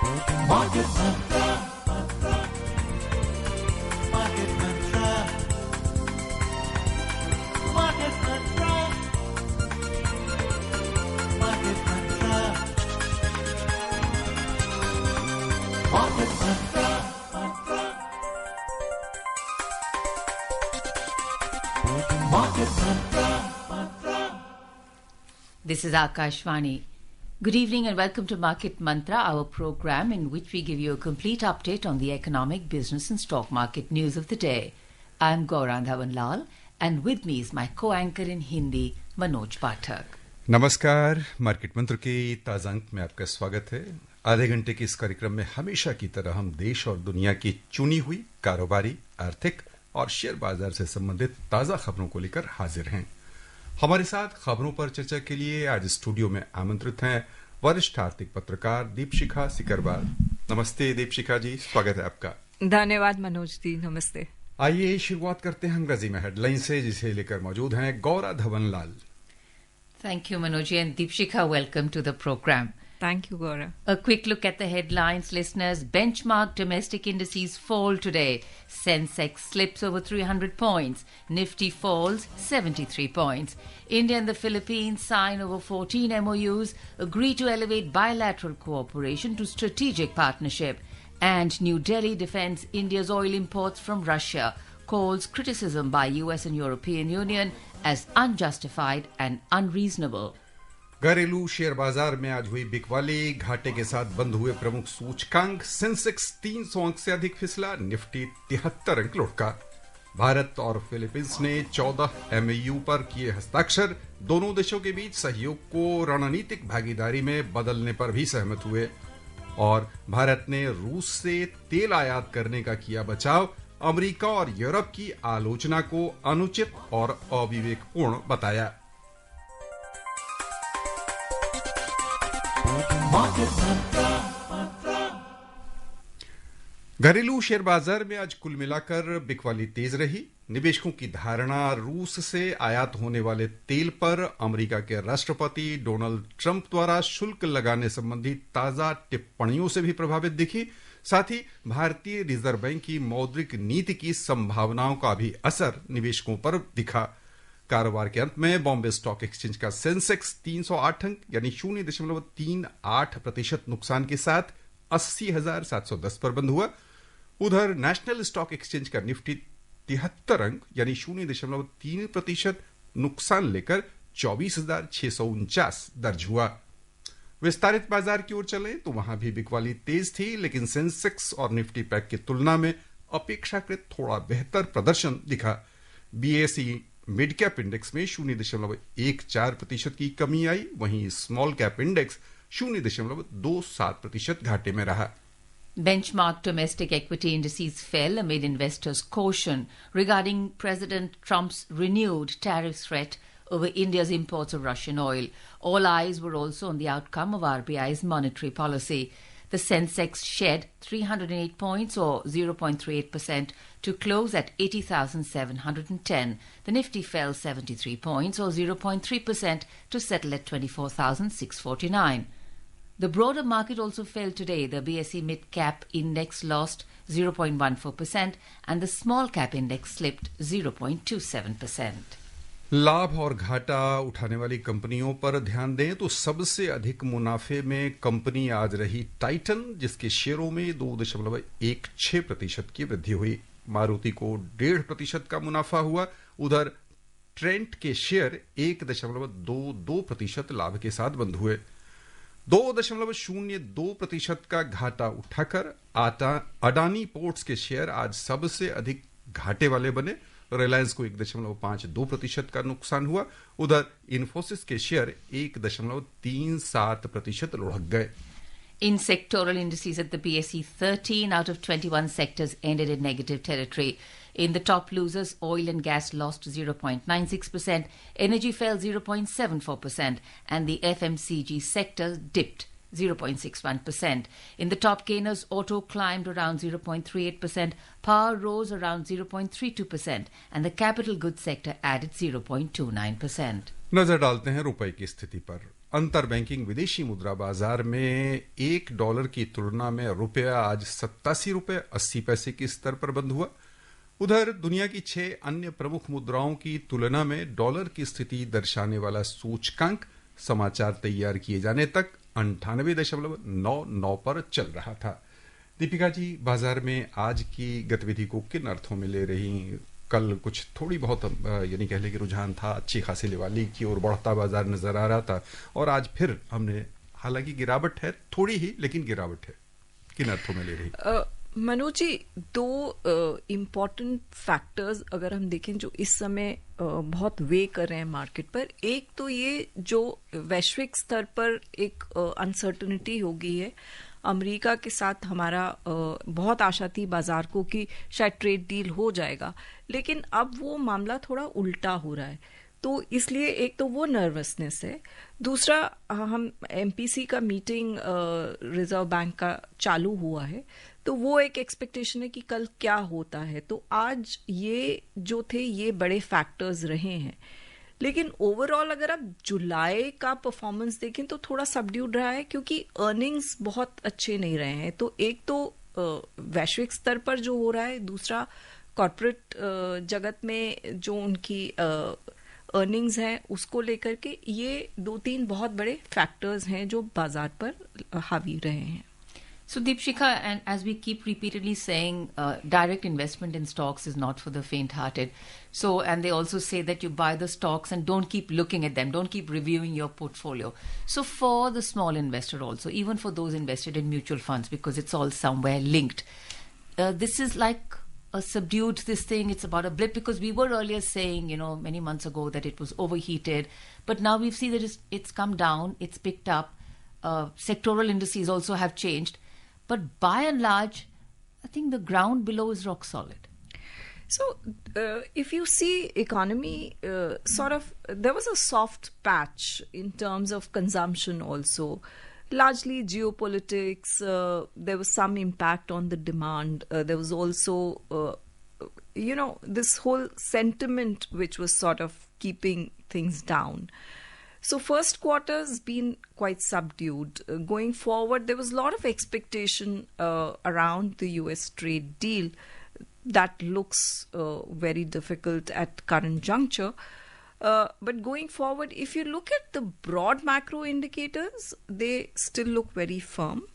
Market Mantra, Market Mantra, Market Mantra, Market Mantra, Market Mantra, Market Mantra. This is Akashvani. Good evening and welcome to Market Mantra, our program in which we give you a complete update on the economic, business and stock market news of the day. I am Gaurang Dhawanlal and with me is my co-anchor in Hindi, Manoj Pathak. नमस्कार, market मंत्र के ताजा अंक में आपका स्वागत है। आधे घंटे के इस कार्यक्रम में हमेशा की तरह हम देश और दुनिया की चुनी हुई कारोबारी, आर्थिक और शेयर बाजार से संबंधित ताजा खबरों को लेकर हाजिर हैं। हमारे साथ खबरों पर चर्चा के लिए आज स्टूडियो में आमंत्रित हैं वरिष्ठ आर्थिक पत्रकार दीपशिखा सिकरवार। नमस्ते दीपशिखा जी, स्वागत है आपका। धन्यवाद मनोज जी, नमस्ते। आइए शुरुआत करते हैं अंग्रेजी में हेडलाइन से, जिसे लेकर मौजूद हैं Gaura धवनलाल। Thank you, Manoj, and Deepshikha, welcome to the program. Thank you, Gaura. A quick look at the headlines, listeners. Benchmark domestic indices fall today. Sensex slips over 300 points. Nifty falls 73 points. India and the Philippines sign over 14 MOUs, agree to elevate bilateral cooperation to strategic partnership. And New Delhi defends India's oil imports from Russia, calls criticism by US and European Union as unjustified and unreasonable. घरेलू share बाजार में आज हुई बिकवाली, घाटे के साथ बंद हुए प्रमुख सूचकांक। सेंसेक्स 300 अंक से अधिक फिसला, निफ्टी 73 अंक लुढ़का। भारत और फिलीपींस ने 14 MOU पर किए हस्ताक्षर। दोनों देशों के बीच सहयोग को रणनीतिक भागीदारी में बदलने पर भी सहमत हुए। और भारत ने रूस से तेल आयात करने का किया बचाव। अमेरिका और यूरोप की आलोचना को अनुचित और अविवेकपूर्ण बताया। घरेलू शेयर बाजार में आज कुल मिलाकर बिकवाली तेज रही। निवेशकों की धारणा रूस से आयात होने वाले तेल पर अमेरिका के राष्ट्रपति डोनाल्ड ट्रंप द्वारा शुल्क लगाने संबंधी ताजा टिप्पणियों से भी प्रभावित दिखी। साथ ही भारतीय रिजर्व बैंक की मौद्रिक नीति की संभावनाओं का भी असर निवेशकों पर दिखा। कारोबार के अंत में बॉम्बे स्टॉक एक्सचेंज का सेंसेक्स 308 अंक यानी 0.38% नुकसान के साथ 80,710 पर बंद हुआ। उधर नेशनल स्टॉक एक्सचेंज का निफ्टी 73 अंक यानी 0.3% नुकसान लेकर 24,649 दर्ज हुआ। विस्तारित बाजार की ओर चले तो वहां भी बिकवाली तेज थी, लेकिन सेंसेक्स और निफ्टी पैक की तुलना में अपेक्षाकृत थोड़ा बेहतर प्रदर्शन दिखा। बीएसई मिड कैप इंडेक्स में 0.14% की कमी आई, वहीं स्मॉल कैप इंडेक्स 0.27% घाटे में रहा। Benchmark domestic equity indices fell amid investors' caution regarding President Trump's renewed tariff threat over India's imports of Russian oil. All eyes were also on the outcome of RBI's monetary policy. The Sensex shed 308 points or 0.38% to close at 80,710. The Nifty fell 73 points or 0.3% to settle at 24,649. The broader market also fell today. The BSE mid-cap index lost 0.14% and the small-cap index slipped 0.27%. लाभ और घाटा उठाने वाली कंपनियों पर ध्यान दें तो सबसे अधिक मुनाफे में कंपनी आज रही टाइटन, जिसके शेयरों में 2.16% की वृद्धि हुई। मारुति को 1.5% का मुनाफा हुआ। उधर ट्रेंट के शेयर 1.22% लाभ के साथ बंद हुए। 2.02% का घाटा उठाकर अडानी पोर्ट्स के शेयर आज सबसे अधिक घाटे वाले बने। रिलायंस को 1.52% का नुकसान हुआ। उधर इन्फोसिस के शेयर 1.37% लुढ़क गए। In sectoral indices at the BSE, 13 out of 21 sectors ended in negative territory. In the top losers, oil and gas lost 0.96%, energy fell 0.74%, and the FMCG sector dipped 0.61%. In the top gainers, auto climbed around 0.38%, power rose around 0.32%, and the capital goods sector added 0.29%. नजर डालते हैं रुपए की स्थिति पर। अंतर banking विदेशी मुद्रा बाजार में $1 की तुलना में रुपया आज 87 रुपए 80 पैसे के स्तर पर बंद हुआ। उधर दुनिया की 6 अन्य प्रमुख मुद्राओं की तुलना में डॉलर की स्थिति दर्शाने वाला सूचकांक समाचार तैयार किए जाने तक 98.99 पर चल रहा था। दीपिका जी, बाजार में आज की गतिविधि को किन अर्थों में ले रही? कल कुछ थोड़ी बहुत यानी कह लें कि रुझान था, अच्छी खासी लिवाली की ओर बढ़ता बाजार नजर आ रहा था, और आज फिर हमने, हालांकि गिरावट है थोड़ी ही, लेकिन गिरावट है। किन अर्थों में ले रही? मनोज जी, 2 इम्पॉर्टेंट फैक्टर्स अगर हम देखें जो इस समय बहुत वे कर रहे हैं मार्केट पर। एक तो ये जो वैश्विक स्तर पर एक अनसर्टनिटी हो गई है। अमेरिका के साथ हमारा बहुत आशा थी बाजार को कि शायद ट्रेड डील हो जाएगा, लेकिन अब वो मामला थोड़ा उल्टा हो रहा है। तो इसलिए एक तो वो नर्वसनेस है। दूसरा, हम एमपीसी का मीटिंग रिजर्व बैंक का चालू हुआ है, तो वो एक एक्सपेक्टेशन है कि कल क्या होता है। तो आज ये जो थे ये बड़े फैक्टर्स रहे हैं, लेकिन ओवरऑल अगर आप जुलाई का परफॉर्मेंस देखें तो थोड़ा सबड्यूड रहा है, क्योंकि अर्निंग्स बहुत अच्छे नहीं रहे हैं। तो एक तो वैश्विक स्तर पर जो हो रहा है, दूसरा कॉर्पोरेट जगत में जो उनकी अर्निंग्स हैं उसको लेकर के, ये 2-3 बहुत बड़े फैक्टर्स हैं जो बाजार पर हावी रहे हैं। So Deepshikha, and as we keep repeatedly saying, direct investment in stocks is not for the faint-hearted. So, and they also say that you buy the stocks and don't keep looking at them, don't keep reviewing your portfolio. So for the small investor also, even for those invested in mutual funds, because it's all somewhere linked, this is like a subdued this thing. It's about a blip, because we were earlier saying, many months ago that it was overheated, but now we've seen that it's come down, it's picked up. Sectoral indices also have changed. But by and large, I think the ground below is rock solid. So, if you see economy, there was a soft patch in terms of consumption also. Largely geopolitics, there was some impact on the demand. There was also, this whole sentiment which was sort of keeping things down. So first quarter's been quite subdued. Going forward, there was a lot of expectation around the US trade deal that looks very difficult at current juncture. But going forward, if you look at the broad macro indicators, they still look very firm.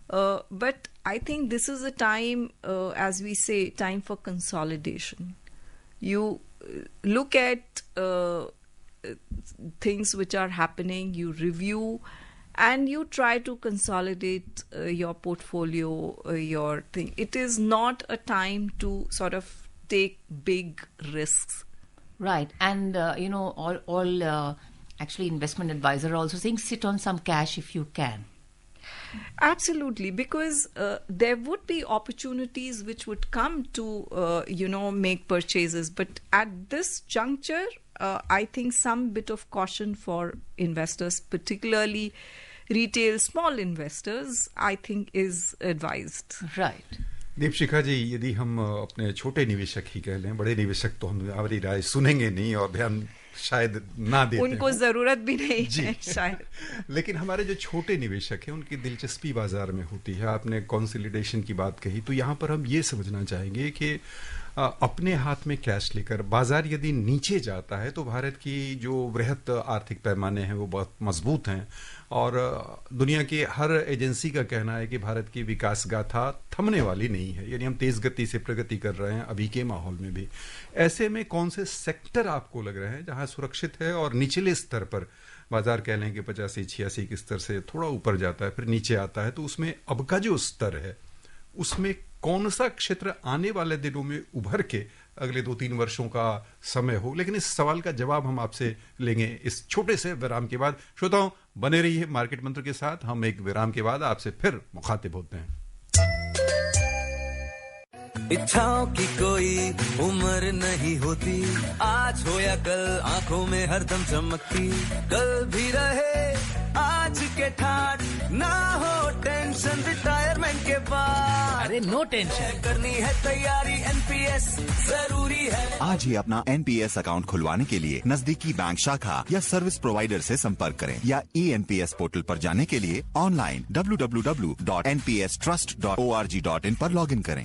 But I think this is a time, as we say, time for consolidation. You look at things which are happening, you review, and you try to consolidate your portfolio, your thing. It is not a time to sort of take big risks. Right. And, all actually investment advisors are also saying sit on some cash if you can. Absolutely, because there would be opportunities which would come to, make purchases. But at this juncture, I think some bit of caution for investors, particularly retail small investors, I think is advised. Right. Deepshikha जी, यदि हम अपने छोटे निवेशक ही कह लें, बड़े निवेशक तो हम हमारी राय सुनेंगे नहीं और ध्यान शायद ना देते, उनको जरूरत भी नहीं है शायद। लेकिन हमारे जो छोटे निवेशक हैं उनकी दिलचस्पी बाजार में होती है। आपने कंसोलिडेशन की बात कही, तो यहाँ पर हम ये समझना चाहेंगे कि अपने हाथ में कैश लेकर बाजार यदि नीचे जाता है तो भारत की जो वृहत आर्थिक पैमाने हैं वो बहुत मजबूत हैं, और दुनिया की हर एजेंसी का कहना है कि भारत की विकास गाथा थमने वाली नहीं है, यानी हम तेज गति से प्रगति कर रहे हैं अभी के माहौल में भी। ऐसे में कौन से सेक्टर आपको लग रहे हैं जहां सुरक्षित है, और निचले स्तर पर बाजार कह लें कि 85-86 के स्तर से थोड़ा ऊपर जाता है फिर नीचे आता है, तो उसमें अब का जो स्तर है उसमें कौन सा क्षेत्र आने वाले दिनों में उभर के अगले 2-3 वर्षों का समय हो? लेकिन इस सवाल का जवाब हम आपसे लेंगे इस छोटे से विराम के बाद। श्रोताओं, बने रहिए मार्केट मंत्र के साथ। हम एक विराम के बाद आपसे फिर मुखातिब होते हैं। इच्छाओं की कोई उम्र नहीं होती, आज हो या कल आंखों में हरदम चमकती, कल भी रहे आज के ठाट, ना हो टेंशन रिटायरमेंट के बाद। अरे से नो टेंशन। करनी है तैयारी एनपीएस जरूरी है। आज ही अपना एनपीएस अकाउंट खुलवाने के लिए नजदीकी बैंक शाखा या सर्विस प्रोवाइडर से संपर्क करें या eNPS पोर्टल पर जाने के लिए ऑनलाइन www.npstrust.org.in पर लॉगिन करें।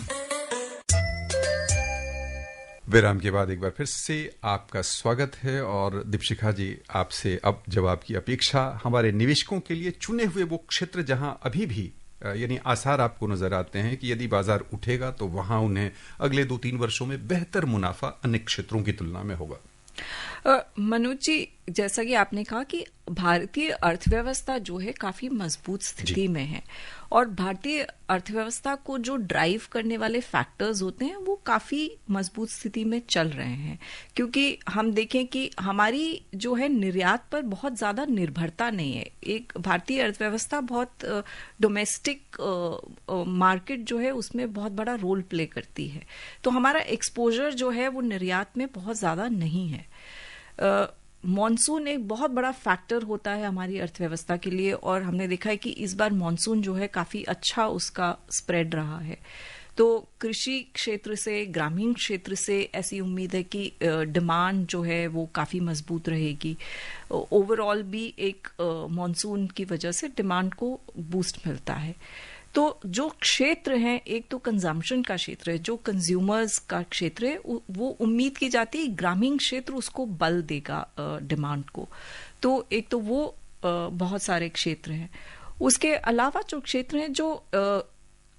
विराम के बाद एक बार फिर से आपका स्वागत है और दीपशिखा जी, आपसे अब जवाब की अपेक्षा हमारे निवेशकों के लिए चुने हुए वो क्षेत्र जहां अभी भी यानी आसार आपको नजर आते हैं कि यदि बाजार उठेगा तो वहां उन्हें अगले 2-3 वर्षों में बेहतर मुनाफा अन्य क्षेत्रों की तुलना में होगा। मनोज जी, जैसा कि आपने कहा कि भारतीय अर्थव्यवस्था जो है काफी मजबूत स्थिति में है और भारतीय अर्थव्यवस्था को जो ड्राइव करने वाले फैक्टर्स होते हैं वो काफी मजबूत स्थिति में चल रहे हैं, क्योंकि हम देखें कि हमारी जो है निर्यात पर बहुत ज्यादा निर्भरता नहीं है। एक भारतीय अर्थव्यवस्था बहुत डोमेस्टिक मार्केट जो है उसमें बहुत बड़ा रोल प्ले करती है, तो हमारा एक्सपोजर जो है वो निर्यात में बहुत ज्यादा नहीं है। मॉनसून एक बहुत बड़ा फैक्टर होता है हमारी अर्थव्यवस्था के लिए और हमने देखा है कि इस बार मॉनसून जो है काफी अच्छा उसका स्प्रेड रहा है, तो कृषि क्षेत्र से, ग्रामीण क्षेत्र से ऐसी उम्मीद है कि डिमांड जो है वो काफी मजबूत रहेगी। ओवरऑल भी एक मॉनसून की वजह से डिमांड को बूस्ट मिलता है। तो जो क्षेत्र है, एक तो कंजम्पशन का क्षेत्र है, जो कंज्यूमर्स का क्षेत्र है, वो उम्मीद की जाती है ग्रामीण क्षेत्र उसको बल देगा डिमांड को। तो एक तो वो बहुत सारे क्षेत्र हैं। उसके अलावा जो क्षेत्र हैं जो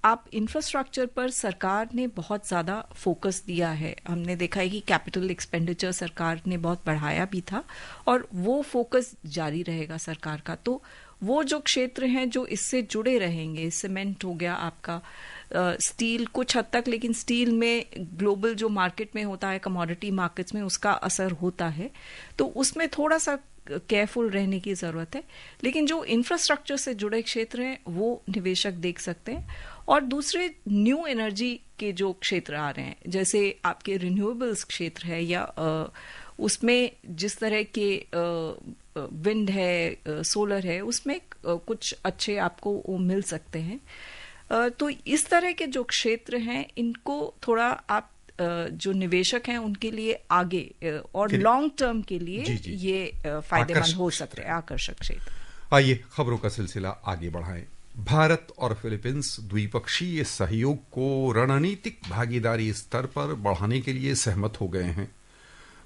आप इंफ्रास्ट्रक्चर पर सरकार ने बहुत ज्यादा फोकस दिया है। हमने देखा है कि कैपिटल एक्सपेंडिचर सरकार ने बहुत बढ़ाया भी था और वो फोकस जारी रहेगा सरकार का। तो वो जो क्षेत्र हैं जो इससे जुड़े रहेंगे, सीमेंट हो गया आपका, स्टील कुछ हद तक, लेकिन स्टील में ग्लोबल जो मार्केट में होता है, कमोडिटी मार्केट्स में उसका असर होता है, तो उसमें थोड़ा सा केयरफुल रहने की जरूरत है। लेकिन जो इंफ्रास्ट्रक्चर से जुड़े क्षेत्र हैं वो निवेशक देख सकते हैं। और दूसरे न्यू एनर्जी के जो क्षेत्र आ रहे हैं, जैसे आपके रिन्यूएबल्स क्षेत्र है या उसमें जिस तरह के विंड है, सोलर है, उसमें कुछ अच्छे आपको मिल सकते हैं। तो इस तरह के जो क्षेत्र हैं इनको थोड़ा आप जो निवेशक हैं उनके लिए आगे और लॉन्ग टर्म के लिए ये फायदेमंद हो सकते हैं, आकर्षक क्षेत्र। आइए खबरों का सिलसिला आगे बढ़ाएं। भारत और फिलीपींस द्विपक्षीय सहयोग को रणनीतिक भागीदारी स्तर पर बढ़ाने के लिए सहमत हो गए हैं।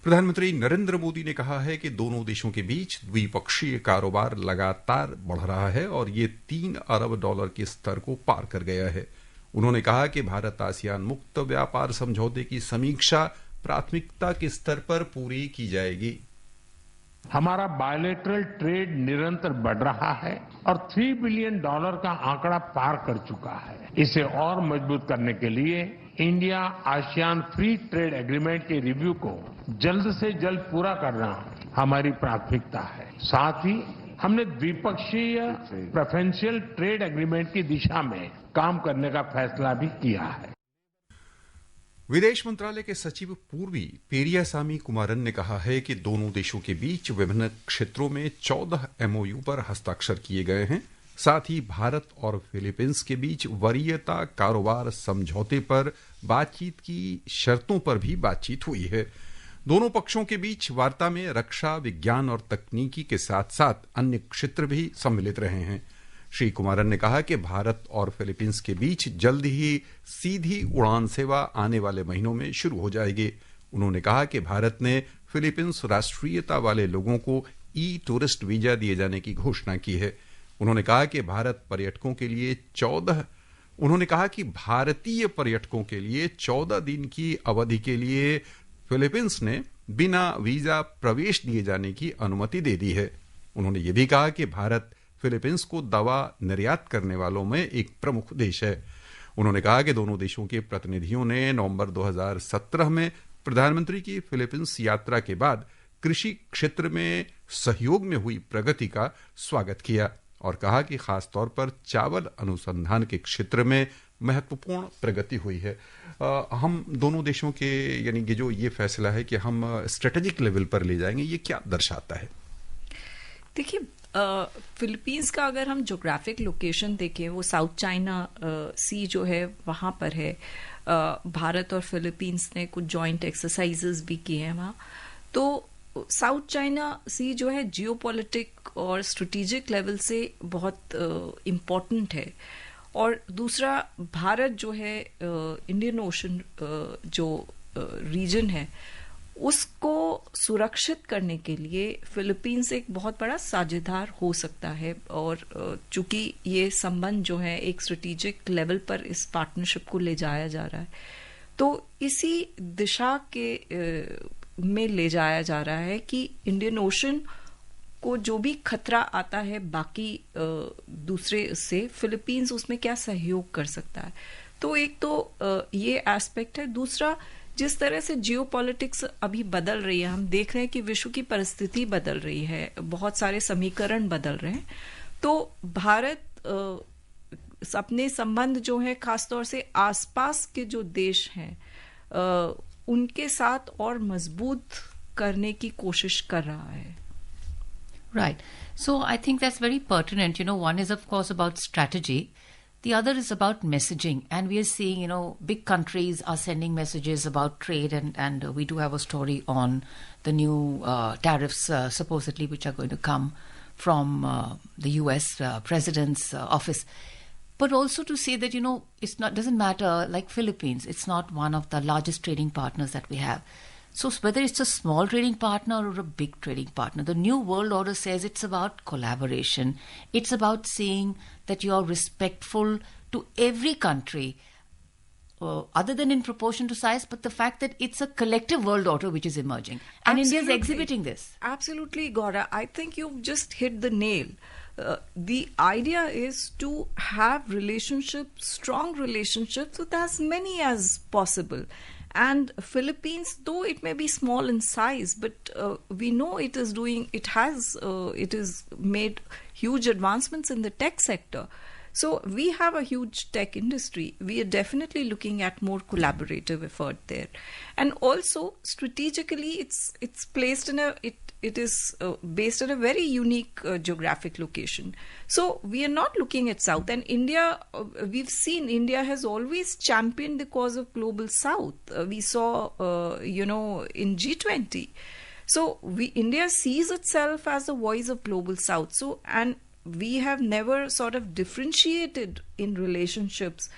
प्रधानमंत्री नरेंद्र मोदी ने कहा है कि दोनों देशों के बीच द्विपक्षीय कारोबार लगातार बढ़ रहा है और ये $3 अरब के स्तर को पार कर गया है। उन्होंने कहा कि भारत आसियान मुक्त व्यापार समझौते की समीक्षा प्राथमिकता के स्तर पर पूरी की जाएगी। हमारा बायलैटरल ट्रेड निरंतर बढ़ रहा है और $3 बिलियन का आंकड़ा पार कर चुका है। इसे और मजबूत करने के लिए India ASEAN free trade agreement के रिव्यू को जल्द से जल्द पूरा करना हमारी प्राथमिकता है। साथ ही हमने द्विपक्षीय प्रेफरेंशियल ट्रेड एग्रीमेंट की दिशा में काम करने का फैसला भी किया है। विदेश मंत्रालय के सचिव पूर्वी पेरियासामी कुमारन ने कहा है कि दोनों देशों के बीच विभिन्न क्षेत्रों में 14 MOU पर हस्ताक्षर किए गए हैं। साथ ही भारत और फिलीपींस के बीच वरीयता कारोबार समझौते पर बातचीत की शर्तों पर भी बातचीत हुई है। दोनों पक्षों के बीच वार्ता में रक्षा, विज्ञान और तकनीकी के साथ साथ अन्य क्षेत्र भी सम्मिलित रहे हैं। श्री कुमारन ने कहा कि भारत और फिलीपींस के बीच जल्द ही सीधी उड़ान सेवा आने वाले महीनों में शुरू हो जाएगी। उन्होंने कहा कि भारत ने फिलीपींस राष्ट्रीयता वाले लोगों को टूरिस्ट वीजा दिए जाने की घोषणा की है। उन्होंने कहा कि भारतीय पर्यटकों के लिए 14 दिन की अवधि के लिए फिलीपींस ने बिना वीजा प्रवेश दिए जाने की अनुमति दे दी है। उन्होंने ये भी कहा कि भारत फिलीपींस को दवा निर्यात करने वालों में एक प्रमुख देश है। उन्होंने कहा कि दोनों देशों के प्रतिनिधियों ने नवंबर 2017 में प्रधानमंत्री की फिलीपींस यात्रा के बाद कृषि क्षेत्र में सहयोग में हुई प्रगति का स्वागत किया और कहा कि खासतौर पर चावल अनुसंधान के क्षेत्र में महत्वपूर्ण प्रगति हुई है। हम दोनों देशों के यानी कि जो ये फैसला है कि हम स्ट्रेटेजिक लेवल पर ले जाएंगे, ये क्या दर्शाता है? देखिए, फिलीपींस का अगर हम जोग्राफिक लोकेशन देखें, वो साउथ चाइना सी जो है वहाँ पर है. भारत और फिलीपींस ने कुछ जॉइंट एक्सरसाइजेस भी किए हैं वहाँ. तो साउथ चाइना सी जो है जियोपॉलिटिक और स्ट्रेटेजिक लेवल से बहुत इम्पोर्टेंट है. और दूसरा, भारत जो है इंडियन ओशन जो रीजन है उसको सुरक्षित करने के लिए फिलीपींस एक बहुत बड़ा साझेदार हो सकता है. और चूंकि ये संबंध जो है एक स्ट्रेटेजिक लेवल पर इस पार्टनरशिप को ले जाया जा रहा है, तो इसी दिशा के में ले जाया जा रहा है कि इंडियन ओशन को जो भी खतरा आता है बाकी दूसरे से, फिलीपींस उसमें क्या सहयोग कर सकता है. तो एक तो ये एस्पेक्ट है. दूसरा, जिस तरह से जियोपॉलिटिक्स अभी बदल रही है, हम देख रहे हैं कि विश्व की परिस्थिति बदल रही है, बहुत सारे समीकरण बदल रहे हैं. तो भारत अपने संबंध जो है खासतौर से आसपास के जो देश हैं उनके साथ और मजबूत करने की कोशिश कर रहा है. Right. So I think that's very pertinent. One is, of course, about strategy. The other is about messaging. And we are seeing, big countries are sending messages about trade. And we do have a story on the new tariffs, supposedly, which are going to come from the US president's office. But also to say that, doesn't matter, like Philippines, it's not one of the largest trading partners that we have. So whether it's a small trading partner or a big trading partner, the New World Order says it's about collaboration. It's about seeing that you are respectful to every country, other than in proportion to size, but the fact that it's a collective world order which is emerging. And India is exhibiting this. Absolutely, Gaura. I think you've just hit the nail. The idea is to have relationships, strong relationships with as many as possible. And Philippines, though it may be small in size, but we know it is made huge advancements in the tech sector. So we have a huge tech industry. We are definitely looking at more collaborative effort there. And also strategically, it's placed in it is based on a very unique geographic location. So we are not looking at South. And India, we've seen India has always championed the cause of Global South. We saw, in G20. So India sees itself as a voice of Global South. So, and we have never sort of differentiated in relationships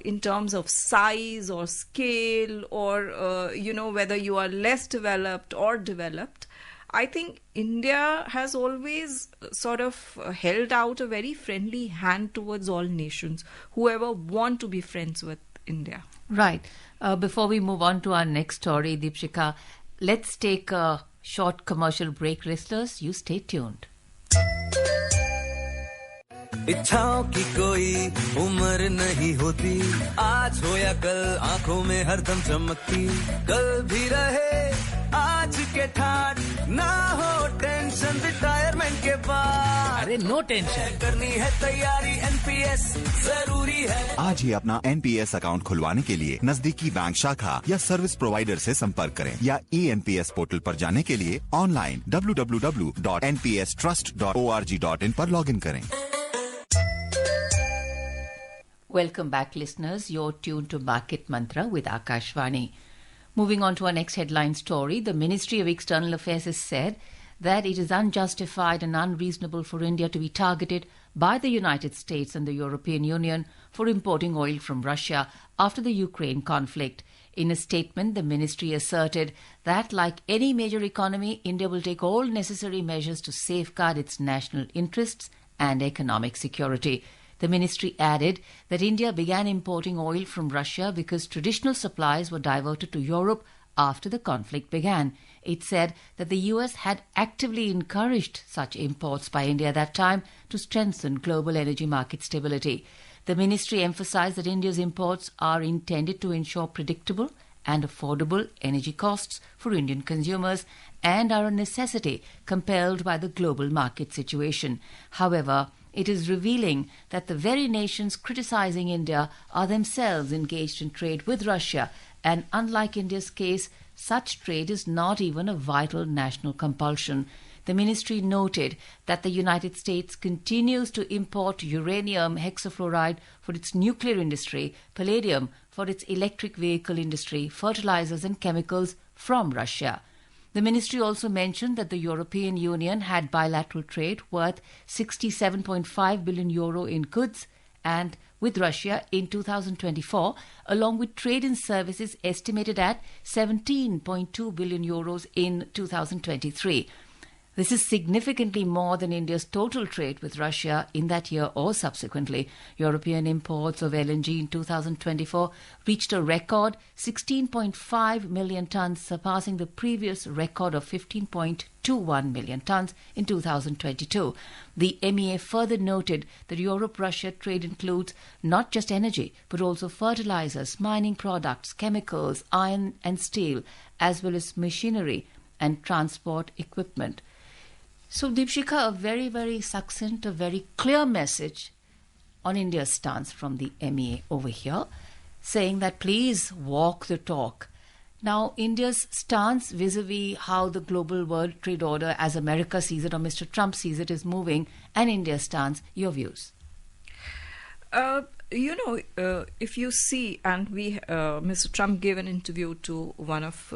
in terms of size or scale or, whether you are less developed or developed. I think India has always sort of held out a very friendly hand towards all nations, whoever want to be friends with India. Right. Before we move on to our next story, Deepshika, let's take a short commercial break, listeners. You stay tuned. इच्छाओं की कोई उम्र नहीं होती, आज हो या कल आंखों में हरदम चमकती, कल भी रहे आज के ठाट, ना हो टेंशन रिटायरमेंट के बाद। अरे नो टेंशन, करनी है तैयारी एनपीएस जरूरी है। आज ही अपना एनपीएस अकाउंट खुलवाने के लिए नजदीकी बैंक शाखा या सर्विस प्रोवाइडर से संपर्क करें या ईएनपीएस पोर्टल पर जाने के लिए ऑनलाइन www.npstrust.org.in पर लॉगिन करें। Welcome back, listeners. You're tuned to Market Mantra with Akashvani. Moving on to our next headline story, the Ministry of External Affairs has said that it is unjustified and unreasonable for India to be targeted by the United States and the European Union for importing oil from Russia after the Ukraine conflict. In a statement, the ministry asserted that, like any major economy, India will take all necessary measures to safeguard its national interests and economic security. The ministry added that India began importing oil from Russia because traditional supplies were diverted to Europe after the conflict began. It said that the US had actively encouraged such imports by India at that time to strengthen global energy market stability. The ministry emphasized that India's imports are intended to ensure predictable and affordable energy costs for Indian consumers and are a necessity compelled by the global market situation. However, it is revealing that the very nations criticizing India are themselves engaged in trade with Russia, and unlike India's case, such trade is not even a vital national compulsion. The ministry noted that the United States continues to import uranium hexafluoride for its nuclear industry, palladium for its electric vehicle industry, fertilizers and chemicals from Russia. The ministry also mentioned that the European Union had bilateral trade worth €67.5 billion in goods and with Russia in 2024, along with trade in services estimated at €17.2 billion in 2023. This is significantly more than India's total trade with Russia in that year or subsequently. European imports of LNG in 2024 reached a record 16.5 million tons, surpassing the previous record of 15.21 million tons in 2022. The MEA further noted that Europe-Russia trade includes not just energy, but also fertilizers, mining products, chemicals, iron and steel, as well as machinery and transport equipment. So, Deepshikha, a very, very succinct, a very clear message on India's stance from the MEA over here, saying that please walk the talk. Now, India's stance vis-a-vis how the global world trade order, as America sees it or Mr. Trump sees it, is moving, and India's stance, your views? If you see, and Mr. Trump gave an interview to one of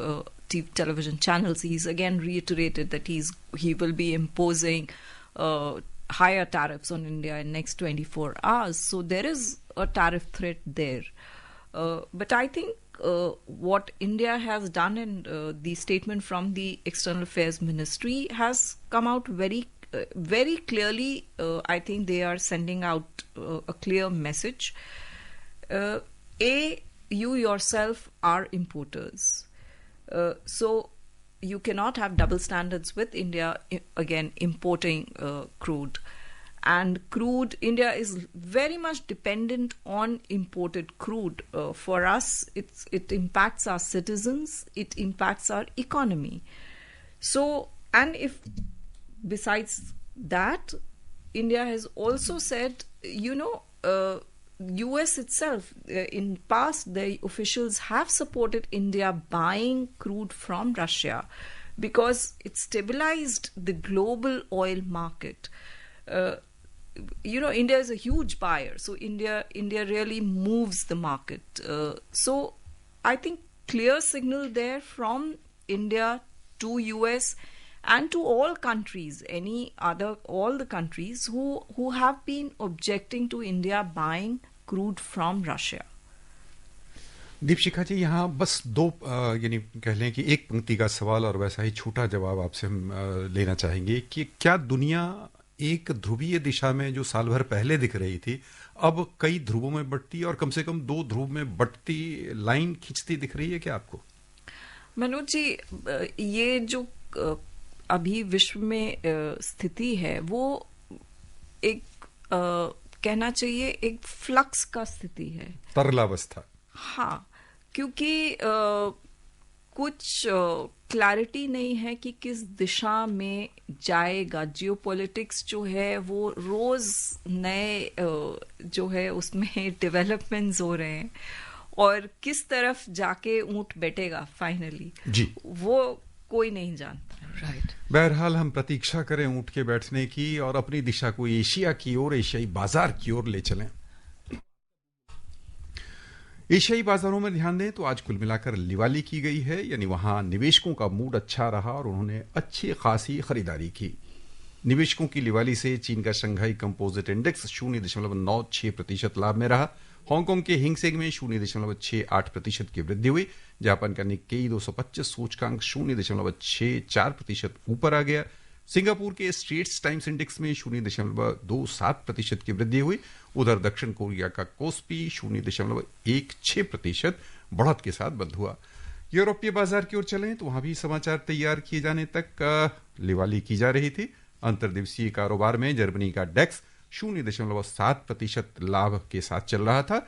television channels, he's again reiterated that he will be imposing higher tariffs on India in next 24 hours. So there is a tariff threat there. But I think what India has done, and the statement from the External Affairs Ministry has come out very clearly. I think they are sending out a clear message. You yourself are importers. So you cannot have double standards with India, again, importing crude. And crude, India is very much dependent on imported crude. For us, it impacts our citizens, it impacts our economy. So, and if besides that, India has also said, US itself, in past, the officials have supported India buying crude from Russia because it stabilized the global oil market. India is a huge buyer, so India really moves the market. So I think clear signal there from India to US and to all countries, all the countries who have been objecting to India buying crude from Russia. Deepshikha जी, यहाँ बस दो यानी कह लें कि एक पंक्ति का सवाल और वैसा ही छोटा जवाब आपसे हम लेना चाहेंगे कि क्या दुनिया एक ध्रुवीय दिशा में जो साल भर पहले दिख रही थी, अब कई ध्रुवों में बढ़ती और कम से कम दो ध्रुव में बढ़ती लाइन खींचती दिख रही है क्या आपको? मनोज जी, ये जो अभी विश्व में स्थिति है वो एक कहना चाहिए एक फ्लक्स का स्थिति है, तरलावस्था। हाँ, क्योंकि कुछ क्लैरिटी नहीं है कि किस दिशा में जाएगा। जियोपॉलिटिक्स जो है वो रोज नए जो है उसमें डेवलपमेंट्स हो रहे हैं और किस तरफ जाके ऊंट बैठेगा फाइनली जी, वो कोई नहीं जानता। राइट। बहरहाल हम प्रतीक्षा करें ऊंट के बैठने की और अपनी दिशा को एशिया की ओर, एशियाई बाजार की ओर ले चलें। एशियाई बाजारों में ध्यान दें तो आज कुल मिलाकर लिवाली की गई है, यानी वहां निवेशकों का मूड अच्छा रहा और उन्होंने अच्छी खासी खरीदारी की। निवेशकों की लिवाली से चीन का शंघाई कंपोजिट इंडेक्स 0.96% लाभ में रहा। हांगकांग के हिंगसेंग में 0.68% की वृद्धि हुई। जापान का निक्केई 225 सूचकांक 0.64% ऊपर आ गया। सिंगापुर के स्ट्रेट्स टाइम्स इंडेक्स में 0.27% की वृद्धि हुई। उधर दक्षिण कोरिया का कोस्पी 0.16% बढ़त के साथ बंद हुआ। यूरोपीय बाजार की ओर चलें तो वहां भी समाचार तैयार किए जाने तक लिवाली की जा रही थी। अंतर्दिवसीय कारोबार में जर्मनी का डेक्स 0.7% लाभ के साथ चल रहा था।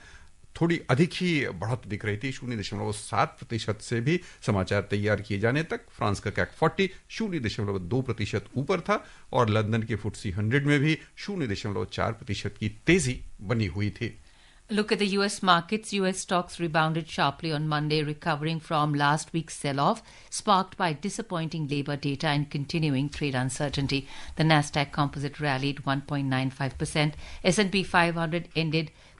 थोड़ी अधिक ही बढ़त दिख रही थी, 0.7% से भी समाचार तैयार किए जाने तक। फ्रांस का कैक 40 0.2% ऊपर था और लंदन के FTSE 100 में भी 0.4% की तेजी बनी हुई थी। Look at the US markets. US stocks rebounded sharply on Monday, recovering from last week's sell-off, sparked by disappointing labor data and continuing trade uncertainty. The Nasdaq Composite rallied 1.95%. S&P 500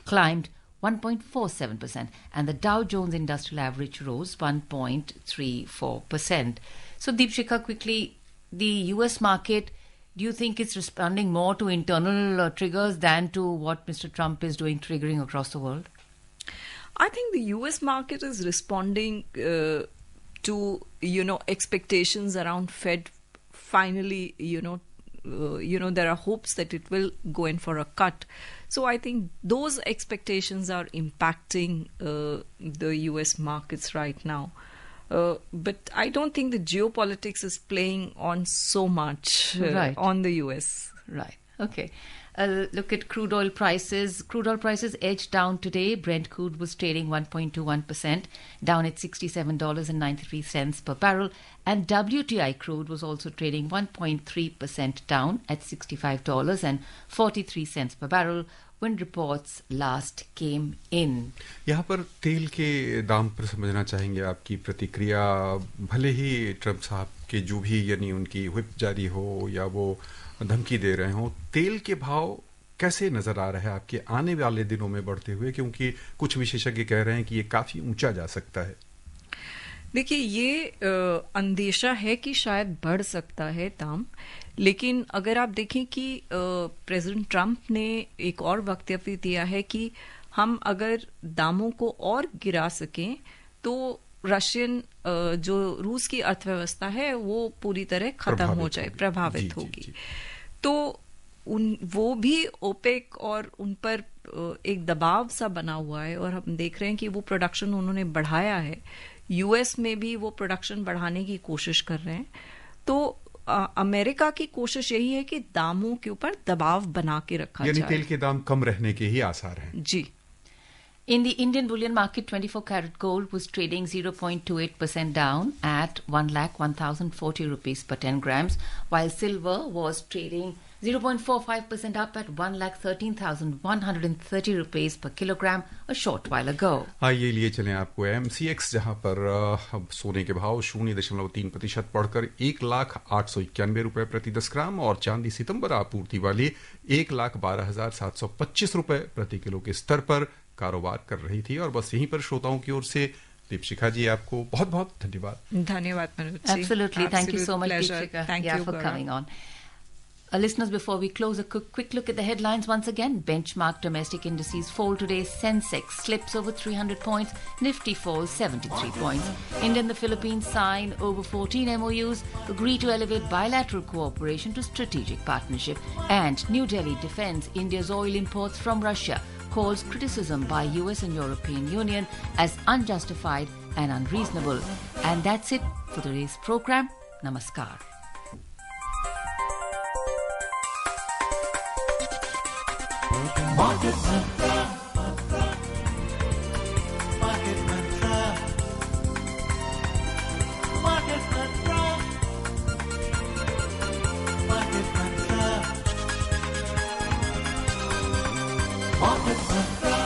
climbed 1.47%, and the Dow Jones Industrial Average rose 1.34%. So, Deepshika, quickly, the US market, do you think it's responding more to internal triggers than to what Mr. Trump is doing, triggering across the world? I think the US market is responding to, expectations around Fed. Finally, there are hopes that it will go in for a cut. So I think those expectations are impacting the US markets right now. But I don't think the geopolitics is playing on so much on the US. Right. Okay. Look at crude oil prices. Crude oil prices edged down today. Brent crude was trading 1.21%, down at $67.93 per barrel. And WTI crude was also trading 1.3% down at $65.43 per barrel when reports last came in. यहाँ पर तेल के दाम पर समझना चाहेंगे आपकी प्रतिक्रिया। भले ही ट्रम्प साहब के जो भी यानी उनकी व्हिप जारी हो या वो धमकी दे रहे हो, तेल के भाव कैसे नजर आ रहा है आपके आने वाले दिनों में बढ़ते हुए, क्योंकि कुछ विशेषज्ञ कह रहे हैं कि ये काफी ऊंचा जा सकता है। देखिए, ये अंदेशा है कि शायद बढ़ सकता है दाम, लेकिन अगर आप देखें कि प्रेसिडेंट ट्रम्प ने एक और वक्तव्य दिया है कि हम अगर दामों को और गिरा सकें तो रशियन जो रूस की अर्थव्यवस्था है वो पूरी तरह खत्म हो जाए, प्रभावित होगी। तो वो भी ओपेक और उन पर एक दबाव सा बना हुआ है और हम देख रहे हैं कि वो प्रोडक्शन उन्होंने बढ़ाया है। यूएस में भी वो प्रोडक्शन बढ़ाने की कोशिश कर रहे हैं। तो अमेरिका की कोशिश यही है कि दामों के ऊपर दबाव बना के रखा जाए, यानी तेल के दाम कम रहने के ही आसार हैं। जी। In the Indian bullion market, 24 karat gold was trading 0.28% down at 1,01,040 rupees per 10 grams, while silver was trading 0.45% up at 1,13,130 rupees per kilogram a short while ago. आइए लिए चलें आपको MCX, जहां पर सोने के भाव 0.3% बढ़कर 1,0891 रुपए प्रति 10 ग्राम और चांदी सितंबर आपूर्ति वाली 1,12,725 रुपए प्रति किलो के स्तर पर कारोबार कर रही थी। और बस यहीं पर श्रोताओं की ओर से दीपशिखा जी आपको बहुत बहुत धन्यवाद। धन्यवाद Manoj ji. Absolutely. Thank you so much, Deepshika. Thank you for coming on. Listeners, before we close, a quick look at the headlines once again. Benchmark domestic indices fall today. Sensex slips over 300 points. Nifty falls 73 points. India and the Philippines sign over 14 MOUs, agree to elevate bilateral cooperation to strategic partnership. And New Delhi defends India's oil imports from Russia, calls criticism by US and European Union as unjustified and unreasonable. And that's it for today's program. Namaskar. Market Mantra. Market Mantra. Market Mantra. Market Mantra. Market Mantra.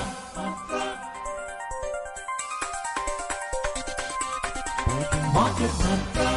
Market Mantra.